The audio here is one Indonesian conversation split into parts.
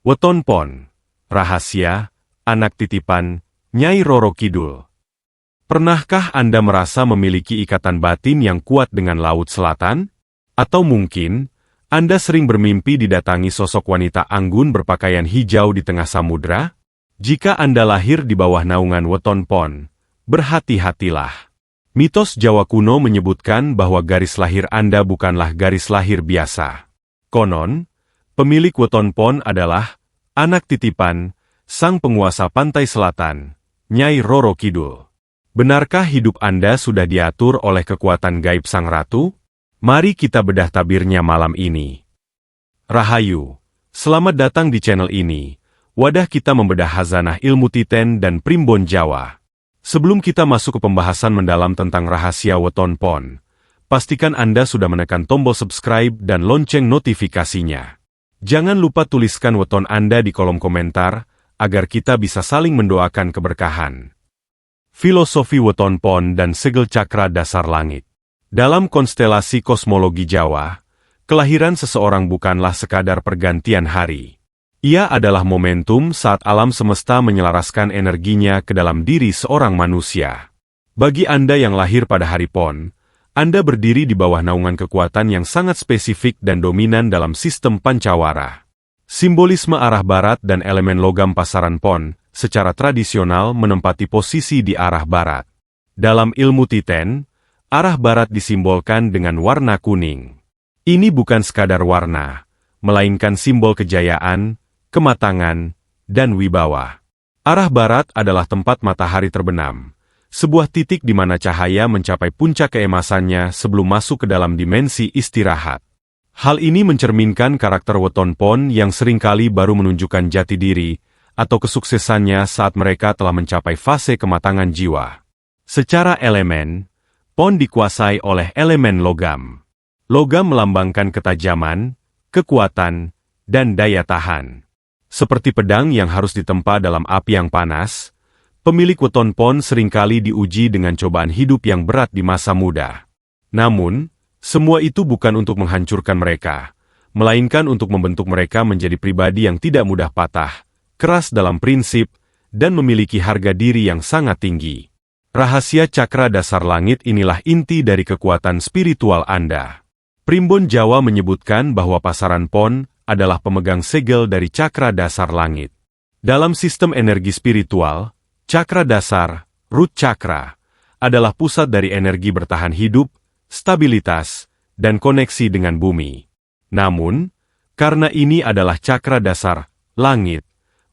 Weton Pon, rahasia, anak titipan, Nyai Roro Kidul. Pernahkah Anda merasa memiliki ikatan batin yang kuat dengan Laut Selatan? Atau mungkin, Anda sering bermimpi didatangi sosok wanita anggun berpakaian hijau di tengah samudra? Jika Anda lahir di bawah naungan Weton Pon, berhati-hatilah. Mitos Jawa kuno menyebutkan bahwa garis lahir Anda bukanlah garis lahir biasa. Konon, pemilik Weton Pon adalah anak titipan, sang penguasa pantai selatan, Nyai Roro Kidul. Benarkah hidup Anda sudah diatur oleh kekuatan gaib Sang Ratu? Mari kita bedah tabirnya malam ini. Rahayu, selamat datang di channel ini, wadah kita membedah khazanah ilmu Titen dan Primbon Jawa. Sebelum kita masuk ke pembahasan mendalam tentang rahasia Weton Pon, pastikan Anda sudah menekan tombol subscribe dan lonceng notifikasinya. Jangan lupa tuliskan weton Anda di kolom komentar, agar kita bisa saling mendoakan keberkahan. Filosofi Weton Pon dan segel cakra dasar langit. Dalam konstelasi kosmologi Jawa, kelahiran seseorang bukanlah sekadar pergantian hari. Ia adalah momentum saat alam semesta menyelaraskan energinya ke dalam diri seorang manusia. Bagi Anda yang lahir pada hari Pon, Anda berdiri di bawah naungan kekuatan yang sangat spesifik dan dominan dalam sistem pancawara. Simbolisme arah barat dan elemen logam pasaran Pon, secara tradisional menempati posisi di arah barat. Dalam ilmu Titen, arah barat disimbolkan dengan warna kuning. Ini bukan sekadar warna, melainkan simbol kejayaan, kematangan, dan wibawa. Arah barat adalah tempat matahari terbenam. Sebuah titik di mana cahaya mencapai puncak keemasannya sebelum masuk ke dalam dimensi istirahat. Hal ini mencerminkan karakter Weton Pon yang seringkali baru menunjukkan jati diri atau kesuksesannya saat mereka telah mencapai fase kematangan jiwa. Secara elemen, Pon dikuasai oleh elemen logam. Logam melambangkan ketajaman, kekuatan, dan daya tahan. Seperti pedang yang harus ditempa dalam api yang panas, pemilik Weton Pon seringkali diuji dengan cobaan hidup yang berat di masa muda. Namun, semua itu bukan untuk menghancurkan mereka, melainkan untuk membentuk mereka menjadi pribadi yang tidak mudah patah, keras dalam prinsip, dan memiliki harga diri yang sangat tinggi. Rahasia cakra dasar langit inilah inti dari kekuatan spiritual Anda. Primbon Jawa menyebutkan bahwa pasaran Pon adalah pemegang segel dari cakra dasar langit. Dalam sistem energi spiritual, cakra dasar, root chakra, adalah pusat dari energi bertahan hidup, stabilitas, dan koneksi dengan bumi. Namun, karena ini adalah cakra dasar, langit,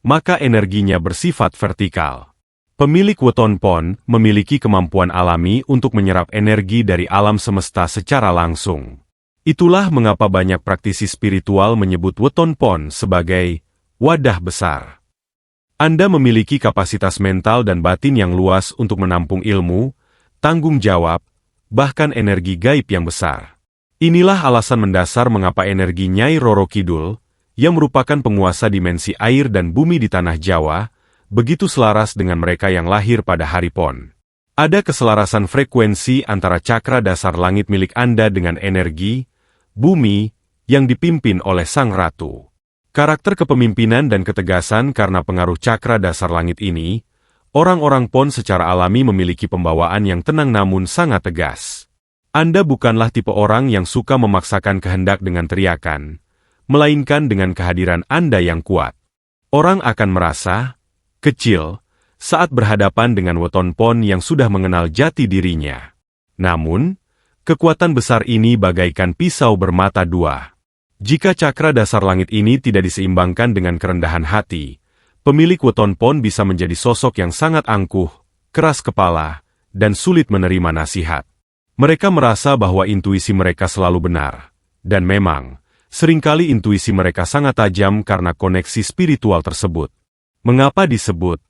maka energinya bersifat vertikal. Pemilik Weton Pon memiliki kemampuan alami untuk menyerap energi dari alam semesta secara langsung. Itulah mengapa banyak praktisi spiritual menyebut Weton Pon sebagai wadah besar. Anda memiliki kapasitas mental dan batin yang luas untuk menampung ilmu, tanggung jawab, bahkan energi gaib yang besar. Inilah alasan mendasar mengapa energi Nyai Roro Kidul, yang merupakan penguasa dimensi air dan bumi di tanah Jawa, begitu selaras dengan mereka yang lahir pada hari Pon. Ada keselarasan frekuensi antara cakra dasar langit milik Anda dengan energi bumi yang dipimpin oleh Sang Ratu. Karakter kepemimpinan dan ketegasan karena pengaruh cakra dasar langit ini, orang-orang Pon secara alami memiliki pembawaan yang tenang namun sangat tegas. Anda bukanlah tipe orang yang suka memaksakan kehendak dengan teriakan, melainkan dengan kehadiran Anda yang kuat. Orang akan merasa kecil saat berhadapan dengan Weton Pon yang sudah mengenal jati dirinya. Namun, kekuatan besar ini bagaikan pisau bermata dua. Jika cakra dasar langit ini tidak diseimbangkan dengan kerendahan hati, pemilik Weton Pon bisa menjadi sosok yang sangat angkuh, keras kepala, dan sulit menerima nasihat. Mereka merasa bahwa intuisi mereka selalu benar. Dan memang, seringkali intuisi mereka sangat tajam karena koneksi spiritual tersebut. Mengapa disebut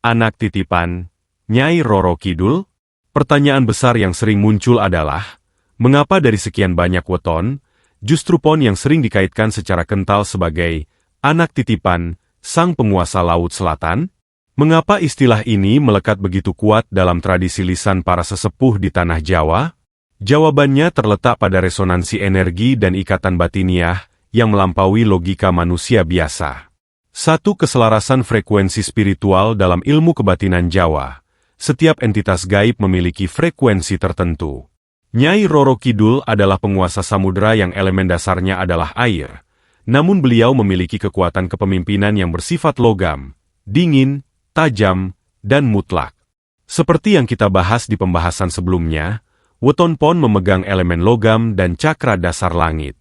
anak titipan Nyai Roro Kidul? Pertanyaan besar yang sering muncul adalah, mengapa dari sekian banyak weton, justru Pon yang sering dikaitkan secara kental sebagai anak titipan sang penguasa Laut Selatan? Mengapa istilah ini melekat begitu kuat dalam tradisi lisan para sesepuh di tanah Jawa? Jawabannya terletak pada resonansi energi dan ikatan batiniah yang melampaui logika manusia biasa. Satu keselarasan frekuensi spiritual dalam ilmu kebatinan Jawa. Setiap entitas gaib memiliki frekuensi tertentu. Nyai Roro Kidul adalah penguasa samudera yang elemen dasarnya adalah air. Namun beliau memiliki kekuatan kepemimpinan yang bersifat logam, dingin, tajam, dan mutlak. Seperti yang kita bahas di pembahasan sebelumnya, Weton Pon memegang elemen logam dan cakra dasar langit.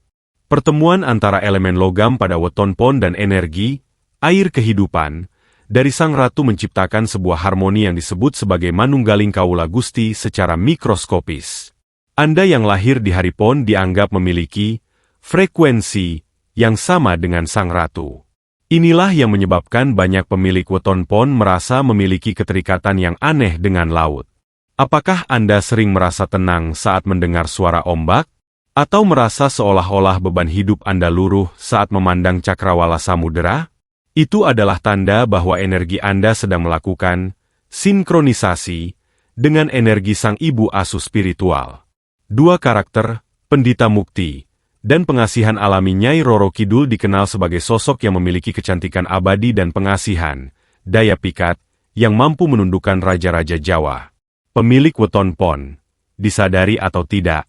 Pertemuan antara elemen logam pada Weton Pon dan energi, air kehidupan, dari Sang Ratu menciptakan sebuah harmoni yang disebut sebagai Manunggaling Kawula Gusti secara mikroskopis. Anda yang lahir di hari Pon dianggap memiliki frekuensi yang sama dengan Sang Ratu. Inilah yang menyebabkan banyak pemilik Weton Pon merasa memiliki keterikatan yang aneh dengan laut. Apakah Anda sering merasa tenang saat mendengar suara ombak? Atau merasa seolah-olah beban hidup Anda luruh saat memandang cakrawala samudera? Itu adalah tanda bahwa energi Anda sedang melakukan sinkronisasi dengan energi Sang Ibu Asuh spiritual. Dua karakter, Pendita Mukti, dan pengasihan alami Nyai Roro Kidul dikenal sebagai sosok yang memiliki kecantikan abadi dan pengasihan, daya pikat, yang mampu menundukkan raja-raja Jawa. Pemilik Weton Pon, disadari atau tidak,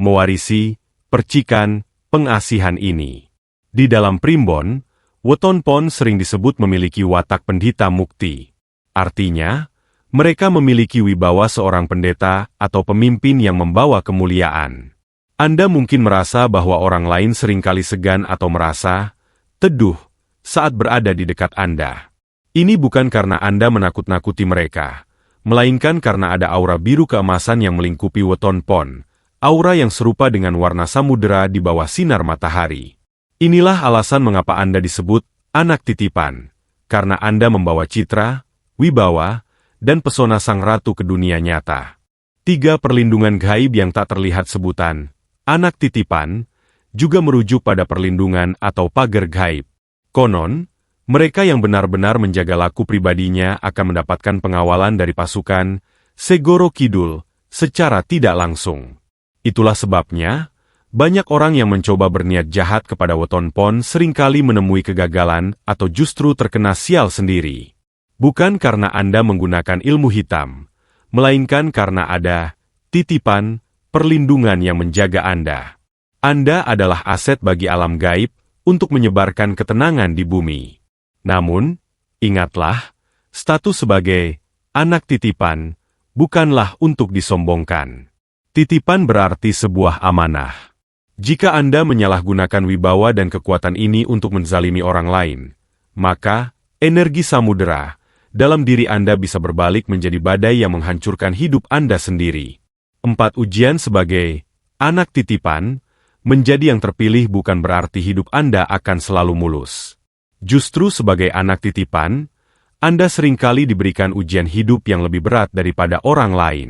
mewarisi percikan pengasihan ini. Di dalam primbon, Weton Pon sering disebut memiliki watak Pendita Mukti. Artinya, mereka memiliki wibawa seorang pendeta atau pemimpin yang membawa kemuliaan. Anda mungkin merasa bahwa orang lain seringkali segan atau merasa teduh saat berada di dekat Anda. Ini bukan karena Anda menakut-nakuti mereka, melainkan karena ada aura biru keemasan yang melingkupi Weton Pon, aura yang serupa dengan warna samudera di bawah sinar matahari. Inilah alasan mengapa Anda disebut anak titipan, karena Anda membawa citra, wibawa, dan pesona Sang Ratu ke dunia nyata. 3 perlindungan gaib yang tak terlihat sebutan, anak titipan, juga merujuk pada perlindungan atau pagar gaib. Konon, mereka yang benar-benar menjaga laku pribadinya akan mendapatkan pengawalan dari pasukan Segoro Kidul secara tidak langsung. Itulah sebabnya, banyak orang yang mencoba berniat jahat kepada Weton Pon seringkali menemui kegagalan atau justru terkena sial sendiri. Bukan karena Anda menggunakan ilmu hitam, melainkan karena ada titipan perlindungan yang menjaga Anda. Anda adalah aset bagi alam gaib untuk menyebarkan ketenangan di bumi. Namun, ingatlah, status sebagai anak titipan bukanlah untuk disombongkan. Titipan berarti sebuah amanah. Jika Anda menyalahgunakan wibawa dan kekuatan ini untuk menzalimi orang lain, maka energi samudera dalam diri Anda bisa berbalik menjadi badai yang menghancurkan hidup Anda sendiri. 4 ujian sebagai anak titipan menjadi yang terpilih bukan berarti hidup Anda akan selalu mulus. Justru sebagai anak titipan, Anda seringkali diberikan ujian hidup yang lebih berat daripada orang lain.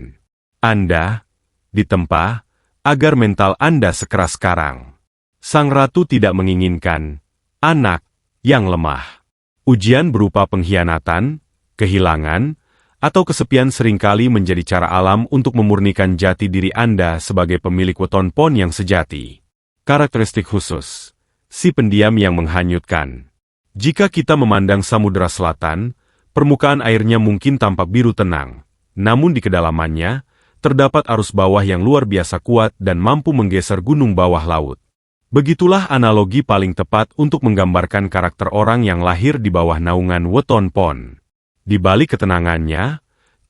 Anda ditempa agar mental Anda sekeras karang. Sang Ratu tidak menginginkan anak yang lemah. Ujian berupa pengkhianatan, kehilangan, atau kesepian seringkali menjadi cara alam untuk memurnikan jati diri Anda sebagai pemilik Weton Pon yang sejati. Karakteristik khusus, si pendiam yang menghanyutkan. Jika kita memandang Samudera Selatan, permukaan airnya mungkin tampak biru tenang, namun di kedalamannya, terdapat arus bawah yang luar biasa kuat dan mampu menggeser gunung bawah laut. Begitulah analogi paling tepat untuk menggambarkan karakter orang yang lahir di bawah naungan Weton Pon. Di balik ketenangannya,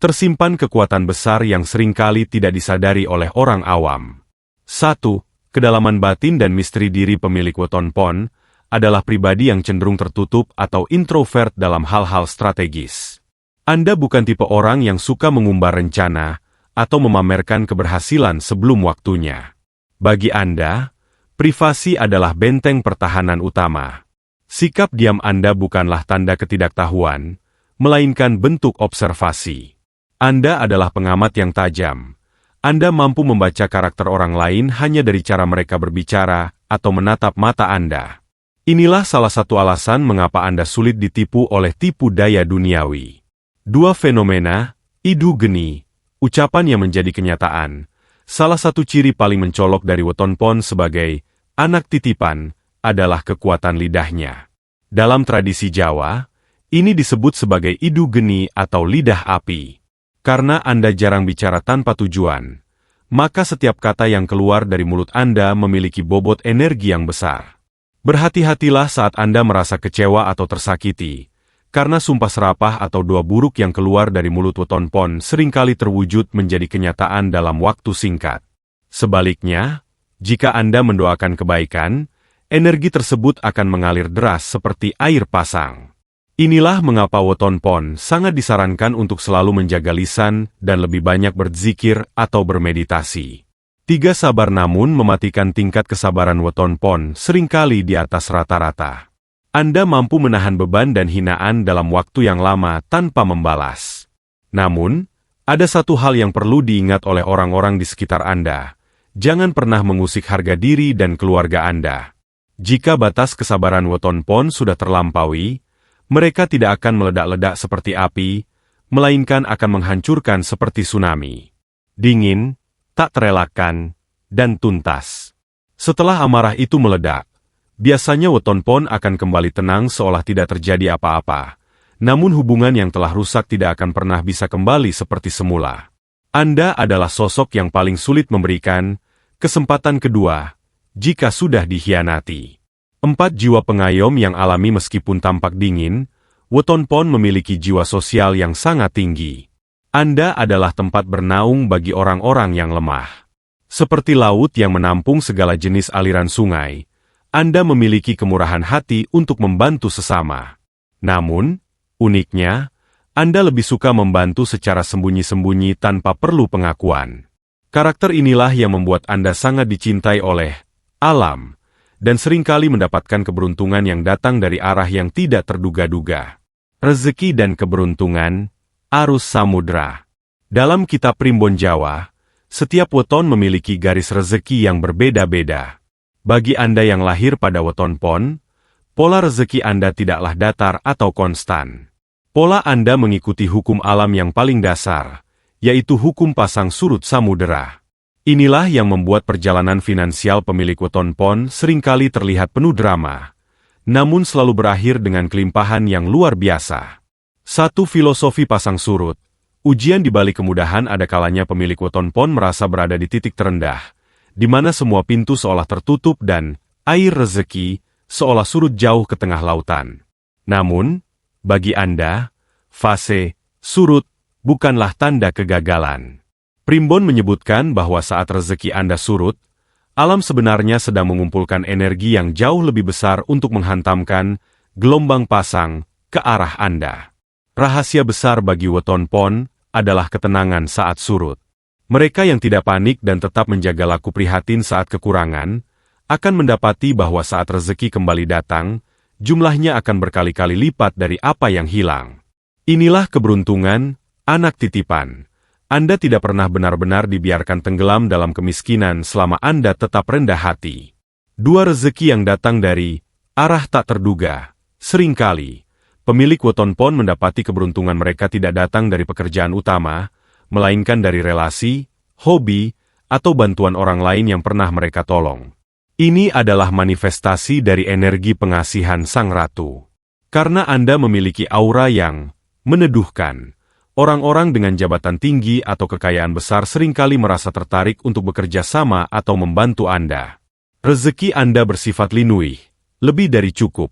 tersimpan kekuatan besar yang seringkali tidak disadari oleh orang awam. 1. Kedalaman batin dan misteri diri pemilik Weton Pon adalah pribadi yang cenderung tertutup atau introvert dalam hal-hal strategis. Anda bukan tipe orang yang suka mengumbar rencana atau memamerkan keberhasilan sebelum waktunya. Bagi Anda, privasi adalah benteng pertahanan utama. Sikap diam Anda bukanlah tanda ketidaktahuan, melainkan bentuk observasi. Anda adalah pengamat yang tajam. Anda mampu membaca karakter orang lain hanya dari cara mereka berbicara atau menatap mata Anda. Inilah salah satu alasan mengapa Anda sulit ditipu oleh tipu daya duniawi. 2 fenomena, idu geni, ucapan yang menjadi kenyataan. Salah satu ciri paling mencolok dari Weton Pon sebagai anak titipan adalah kekuatan lidahnya. Dalam tradisi Jawa, ini disebut sebagai idu geni atau lidah api. Karena Anda jarang bicara tanpa tujuan, maka setiap kata yang keluar dari mulut Anda memiliki bobot energi yang besar. Berhati-hatilah saat Anda merasa kecewa atau tersakiti, karena sumpah serapah atau doa buruk yang keluar dari mulut weton pon seringkali terwujud menjadi kenyataan dalam waktu singkat. Sebaliknya, jika Anda mendoakan kebaikan, energi tersebut akan mengalir deras seperti air pasang. Inilah mengapa weton pon sangat disarankan untuk selalu menjaga lisan dan lebih banyak berzikir atau bermeditasi. 3. Sabar namun mematikan tingkat kesabaran weton pon seringkali di atas rata-rata. Anda mampu menahan beban dan hinaan dalam waktu yang lama tanpa membalas. Namun, ada satu hal yang perlu diingat oleh orang-orang di sekitar Anda. Jangan pernah mengusik harga diri dan keluarga Anda. Jika batas kesabaran weton pon sudah terlampaui, mereka tidak akan meledak-ledak seperti api, melainkan akan menghancurkan seperti tsunami. Dingin, tak terelakkan, dan tuntas. Setelah amarah itu meledak, biasanya weton pon akan kembali tenang seolah tidak terjadi apa-apa. Namun hubungan yang telah rusak tidak akan pernah bisa kembali seperti semula. Anda adalah sosok yang paling sulit memberikan kesempatan kedua jika sudah dikhianati. 4. Jiwa pengayom yang alami meskipun tampak dingin, weton pon memiliki jiwa sosial yang sangat tinggi. Anda adalah tempat bernaung bagi orang-orang yang lemah. Seperti laut yang menampung segala jenis aliran sungai, Anda memiliki kemurahan hati untuk membantu sesama. Namun, uniknya, Anda lebih suka membantu secara sembunyi-sembunyi tanpa perlu pengakuan. Karakter inilah yang membuat Anda sangat dicintai oleh alam, dan seringkali mendapatkan keberuntungan yang datang dari arah yang tidak terduga-duga. Rezeki dan keberuntungan, arus samudra. Dalam kitab Primbon Jawa, setiap weton memiliki garis rezeki yang berbeda-beda. Bagi Anda yang lahir pada weton pon, pola rezeki Anda tidaklah datar atau konstan. Pola Anda mengikuti hukum alam yang paling dasar, yaitu hukum pasang surut samudera. Inilah yang membuat perjalanan finansial pemilik weton pon seringkali terlihat penuh drama, namun selalu berakhir dengan kelimpahan yang luar biasa. 1. Filosofi pasang surut. Ujian di balik kemudahan ada kalanya pemilik weton pon merasa berada di titik terendah, di mana semua pintu seolah tertutup dan air rezeki seolah surut jauh ke tengah lautan. Namun, bagi Anda, fase surut bukanlah tanda kegagalan. Primbon menyebutkan bahwa saat rezeki Anda surut, alam sebenarnya sedang mengumpulkan energi yang jauh lebih besar untuk menghantamkan gelombang pasang ke arah Anda. Rahasia besar bagi weton pon adalah ketenangan saat surut. Mereka yang tidak panik dan tetap menjaga laku prihatin saat kekurangan, akan mendapati bahwa saat rezeki kembali datang, jumlahnya akan berkali-kali lipat dari apa yang hilang. Inilah keberuntungan, anak titipan. Anda tidak pernah benar-benar dibiarkan tenggelam dalam kemiskinan selama Anda tetap rendah hati. 2. Rezeki yang datang dari arah tak terduga. Seringkali, pemilik weton pon mendapati keberuntungan mereka tidak datang dari pekerjaan utama, melainkan dari relasi, hobi, atau bantuan orang lain yang pernah mereka tolong. Ini adalah manifestasi dari energi pengasihan Sang Ratu. Karena Anda memiliki aura yang meneduhkan, orang-orang dengan jabatan tinggi atau kekayaan besar seringkali merasa tertarik untuk bekerja sama atau membantu Anda. Rezeki Anda bersifat linuih, lebih dari cukup,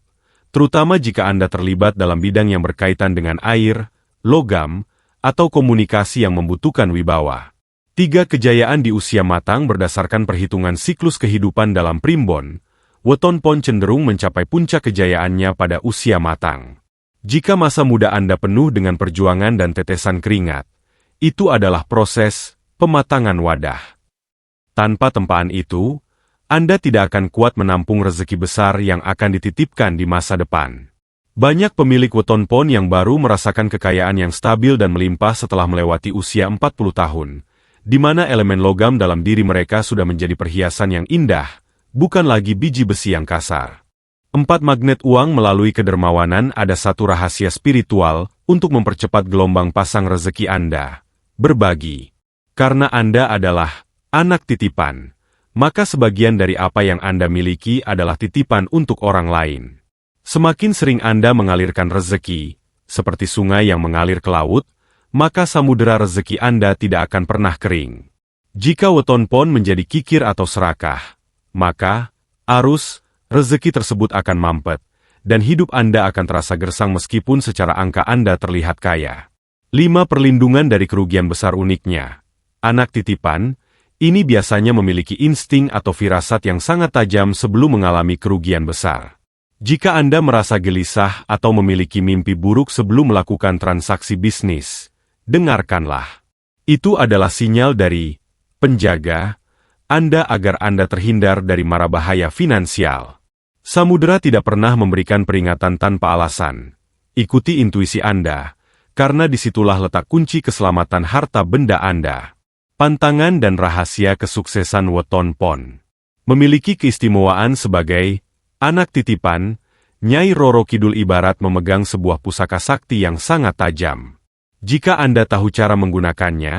terutama jika Anda terlibat dalam bidang yang berkaitan dengan air, logam, atau komunikasi yang membutuhkan wibawa. 3. Kejayaan di usia matang. Berdasarkan perhitungan siklus kehidupan dalam Primbon, weton pon cenderung mencapai puncak kejayaannya pada usia matang. Jika masa muda Anda penuh dengan perjuangan dan tetesan keringat, itu adalah proses pematangan wadah. Tanpa tempaan itu, Anda tidak akan kuat menampung rezeki besar yang akan dititipkan di masa depan. Banyak pemilik weton pon yang baru merasakan kekayaan yang stabil dan melimpah setelah melewati usia 40 tahun, di mana elemen logam dalam diri mereka sudah menjadi perhiasan yang indah, bukan lagi biji besi yang kasar. 4. Magnet uang. Melalui kedermawanan ada satu rahasia spiritual untuk mempercepat gelombang pasang rezeki Anda. Berbagi. Karena Anda adalah anak titipan, maka sebagian dari apa yang Anda miliki adalah titipan untuk orang lain. Semakin sering Anda mengalirkan rezeki, seperti sungai yang mengalir ke laut, maka samudera rezeki Anda tidak akan pernah kering. Jika weton pon menjadi kikir atau serakah, maka arus rezeki tersebut akan mampet, dan hidup Anda akan terasa gersang meskipun secara angka Anda terlihat kaya. 5. Perlindungan dari kerugian besar uniknya. Anak titipan, ini biasanya memiliki insting atau firasat yang sangat tajam sebelum mengalami kerugian besar. Jika Anda merasa gelisah atau memiliki mimpi buruk sebelum melakukan transaksi bisnis, dengarkanlah. Itu adalah sinyal dari penjaga Anda agar Anda terhindar dari mara bahaya finansial. Samudera tidak pernah memberikan peringatan tanpa alasan. Ikuti intuisi Anda, karena disitulah letak kunci keselamatan harta benda Anda. Pantangan dan rahasia kesuksesan weton pon. Memiliki keistimewaan sebagai anak titipan, Nyai Roro Kidul ibarat memegang sebuah pusaka sakti yang sangat tajam. Jika Anda tahu cara menggunakannya,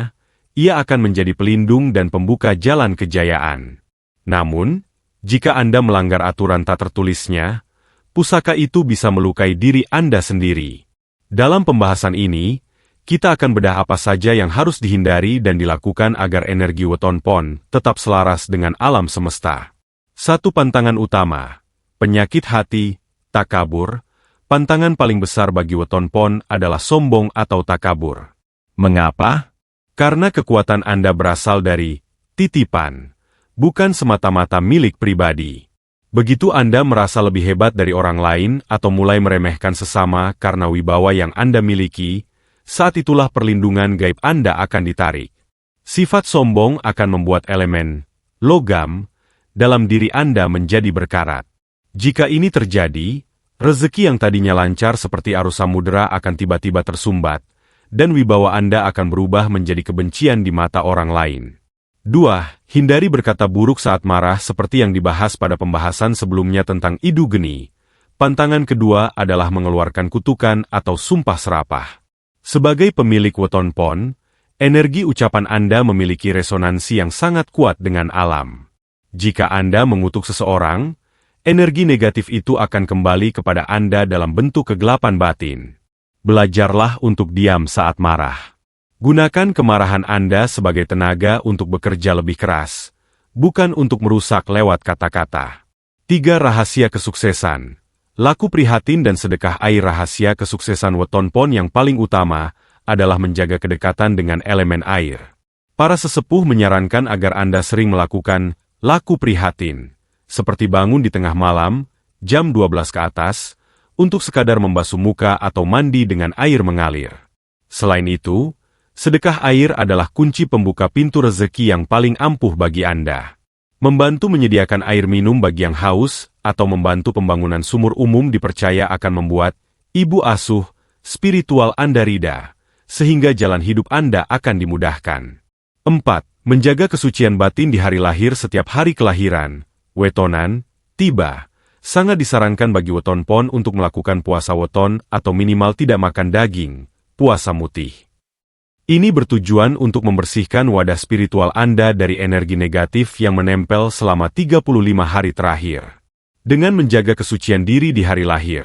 ia akan menjadi pelindung dan pembuka jalan kejayaan. Namun, jika Anda melanggar aturan tak tertulisnya, pusaka itu bisa melukai diri Anda sendiri. Dalam pembahasan ini, kita akan bedah apa saja yang harus dihindari dan dilakukan agar energi weton pon tetap selaras dengan alam semesta. 1. Pantangan utama. Penyakit hati, takabur. Pantangan paling besar bagi weton pon adalah sombong atau takabur. Mengapa? Karena kekuatan Anda berasal dari titipan, bukan semata-mata milik pribadi. Begitu Anda merasa lebih hebat dari orang lain atau mulai meremehkan sesama karena wibawa yang Anda miliki, saat itulah perlindungan gaib Anda akan ditarik. Sifat sombong akan membuat elemen logam dalam diri Anda menjadi berkarat. Jika ini terjadi, rezeki yang tadinya lancar seperti arus samudera akan tiba-tiba tersumbat, dan wibawa Anda akan berubah menjadi kebencian di mata orang lain. 2. Hindari berkata buruk saat marah seperti yang dibahas pada pembahasan sebelumnya tentang idu geni. Pantangan kedua adalah mengeluarkan kutukan atau sumpah serapah. Sebagai pemilik weton pon, energi ucapan Anda memiliki resonansi yang sangat kuat dengan alam. Jika Anda mengutuk seseorang, energi negatif itu akan kembali kepada Anda dalam bentuk kegelapan batin. Belajarlah untuk diam saat marah. Gunakan kemarahan Anda sebagai tenaga untuk bekerja lebih keras, bukan untuk merusak lewat kata-kata. 3. Rahasia kesuksesan. Laku prihatin dan sedekah air. Rahasia kesuksesan weton pon yang paling utama adalah menjaga kedekatan dengan elemen air. Para sesepuh menyarankan agar Anda sering melakukan laku prihatin, seperti bangun di tengah malam, jam 12 ke atas, untuk sekadar membasuh muka atau mandi dengan air mengalir. Selain itu, sedekah air adalah kunci pembuka pintu rezeki yang paling ampuh bagi Anda. Membantu menyediakan air minum bagi yang haus, atau membantu pembangunan sumur umum dipercaya akan membuat ibu asuh spiritual Anda rida, sehingga jalan hidup Anda akan dimudahkan. 4. Menjaga kesucian batin di hari lahir. Setiap hari kelahiran, wetonan, tiba, sangat disarankan bagi weton pon untuk melakukan puasa weton atau minimal tidak makan daging, puasa mutih. Ini bertujuan untuk membersihkan wadah spiritual Anda dari energi negatif yang menempel selama 35 hari terakhir. Dengan menjaga kesucian diri di hari lahir,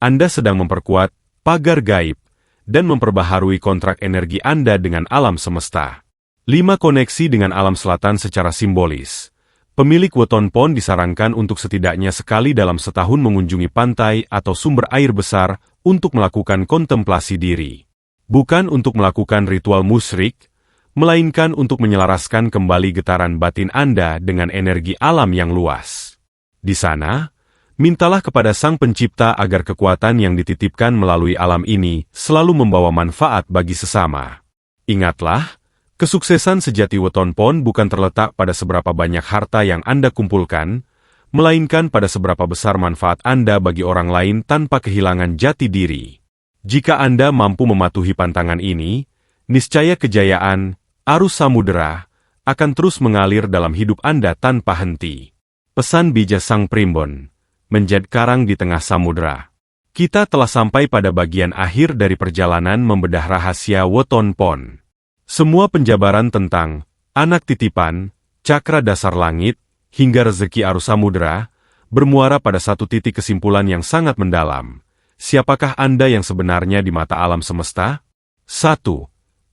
Anda sedang memperkuat pagar gaib dan memperbaharui kontrak energi Anda dengan alam semesta. 5. Koneksi dengan alam selatan secara simbolis. Pemilik weton pon disarankan untuk setidaknya sekali dalam setahun mengunjungi pantai atau sumber air besar untuk melakukan kontemplasi diri. Bukan untuk melakukan ritual musyrik, melainkan untuk menyelaraskan kembali getaran batin Anda dengan energi alam yang luas. Di sana, mintalah kepada Sang Pencipta agar kekuatan yang dititipkan melalui alam ini selalu membawa manfaat bagi sesama. Ingatlah, kesuksesan sejati weton pon bukan terletak pada seberapa banyak harta yang Anda kumpulkan, melainkan pada seberapa besar manfaat Anda bagi orang lain tanpa kehilangan jati diri. Jika Anda mampu mematuhi pantangan ini, niscaya kejayaan, arus samudera, akan terus mengalir dalam hidup Anda tanpa henti. Pesan bijak Sang Primbon, menjadi karang di tengah samudera. Kita telah sampai pada bagian akhir dari perjalanan membedah rahasia weton pon. Semua penjabaran tentang anak titipan, cakra dasar langit, hingga rezeki arus samudera, bermuara pada satu titik kesimpulan yang sangat mendalam. Siapakah Anda yang sebenarnya di mata alam semesta? 1.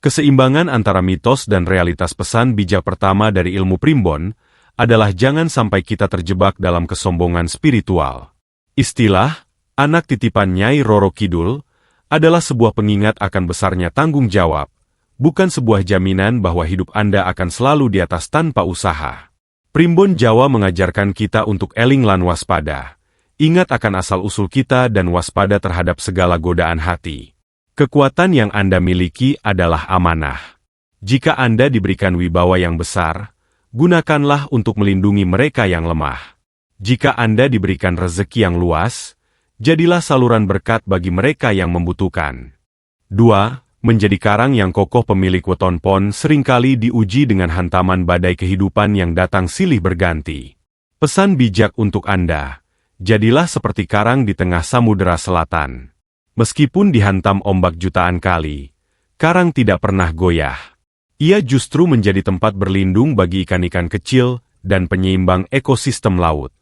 Keseimbangan antara mitos dan realitas. Pesan bijak pertama dari ilmu primbon adalah jangan sampai kita terjebak dalam kesombongan spiritual. Istilah, anak titipan Nyai Roro Kidul, adalah sebuah pengingat akan besarnya tanggung jawab, bukan sebuah jaminan bahwa hidup Anda akan selalu di atas tanpa usaha. Primbon Jawa mengajarkan kita untuk eling lan waspada. Ingat akan asal-usul kita dan waspada terhadap segala godaan hati. Kekuatan yang Anda miliki adalah amanah. Jika Anda diberikan wibawa yang besar, gunakanlah untuk melindungi mereka yang lemah. Jika Anda diberikan rezeki yang luas, jadilah saluran berkat bagi mereka yang membutuhkan. 2. Menjadi karang yang kokoh. Pemilik weton pon seringkali diuji dengan hantaman badai kehidupan yang datang silih berganti. Pesan bijak untuk Anda, jadilah seperti karang di tengah samudera selatan. Meskipun dihantam ombak jutaan kali, karang tidak pernah goyah. Ia justru menjadi tempat berlindung bagi ikan-ikan kecil dan penyeimbang ekosistem laut.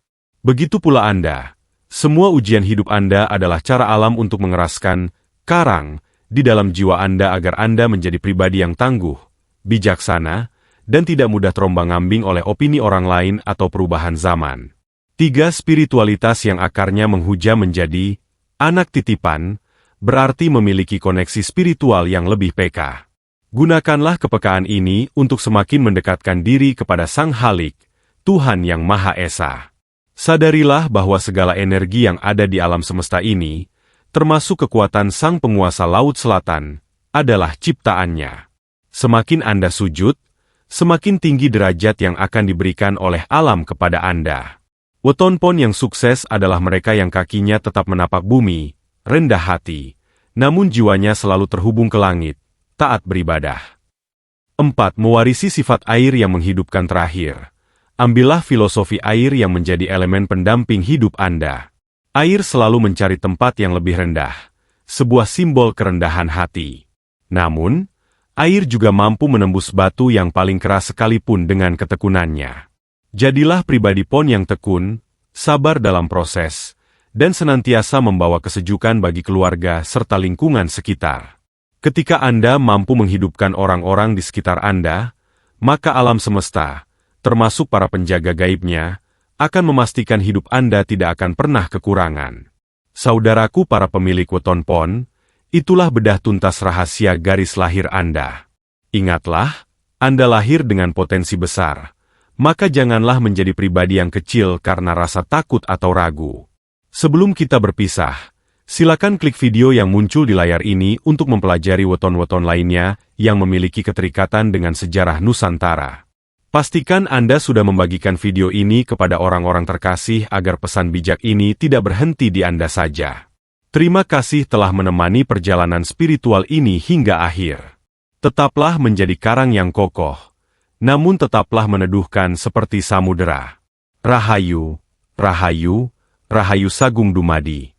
Begitu pula Anda. Semua ujian hidup Anda adalah cara alam untuk mengeraskan karang di dalam jiwa Anda agar Anda menjadi pribadi yang tangguh, bijaksana, dan tidak mudah terombang-ambing oleh opini orang lain atau perubahan zaman. 3. Spiritualitas yang akarnya menghujam. Menjadi anak titipan berarti memiliki koneksi spiritual yang lebih peka. Gunakanlah kepekaan ini untuk semakin mendekatkan diri kepada Sang Halik, Tuhan yang Maha Esa. Sadarilah bahwa segala energi yang ada di alam semesta ini, termasuk kekuatan Sang Penguasa Laut Selatan, adalah ciptaannya. Semakin Anda sujud, semakin tinggi derajat yang akan diberikan oleh alam kepada Anda. Weton pon yang sukses adalah mereka yang kakinya tetap menapak bumi, rendah hati, namun jiwanya selalu terhubung ke langit, taat beribadah. 4. Mewarisi sifat air yang menghidupkan. Terakhir, ambillah filosofi air yang menjadi elemen pendamping hidup Anda. Air selalu mencari tempat yang lebih rendah, sebuah simbol kerendahan hati. Namun, air juga mampu menembus batu yang paling keras sekalipun dengan ketekunannya. Jadilah pribadi pon yang tekun, sabar dalam proses, dan senantiasa membawa kesejukan bagi keluarga serta lingkungan sekitar. Ketika Anda mampu menghidupkan orang-orang di sekitar Anda, maka alam semesta, termasuk para penjaga gaibnya, akan memastikan hidup Anda tidak akan pernah kekurangan. Saudaraku para pemilik weton pon, itulah bedah tuntas rahasia garis lahir Anda. Ingatlah, Anda lahir dengan potensi besar, maka janganlah menjadi pribadi yang kecil karena rasa takut atau ragu. Sebelum kita berpisah, silakan klik video yang muncul di layar ini untuk mempelajari weton-weton lainnya yang memiliki keterikatan dengan sejarah Nusantara. Pastikan Anda sudah membagikan video ini kepada orang-orang terkasih agar pesan bijak ini tidak berhenti di Anda saja. Terima kasih telah menemani perjalanan spiritual ini hingga akhir. Tetaplah menjadi karang yang kokoh, namun tetaplah meneduhkan seperti samudera. Rahayu, Rahayu, Rahayu Sagung Dumadi.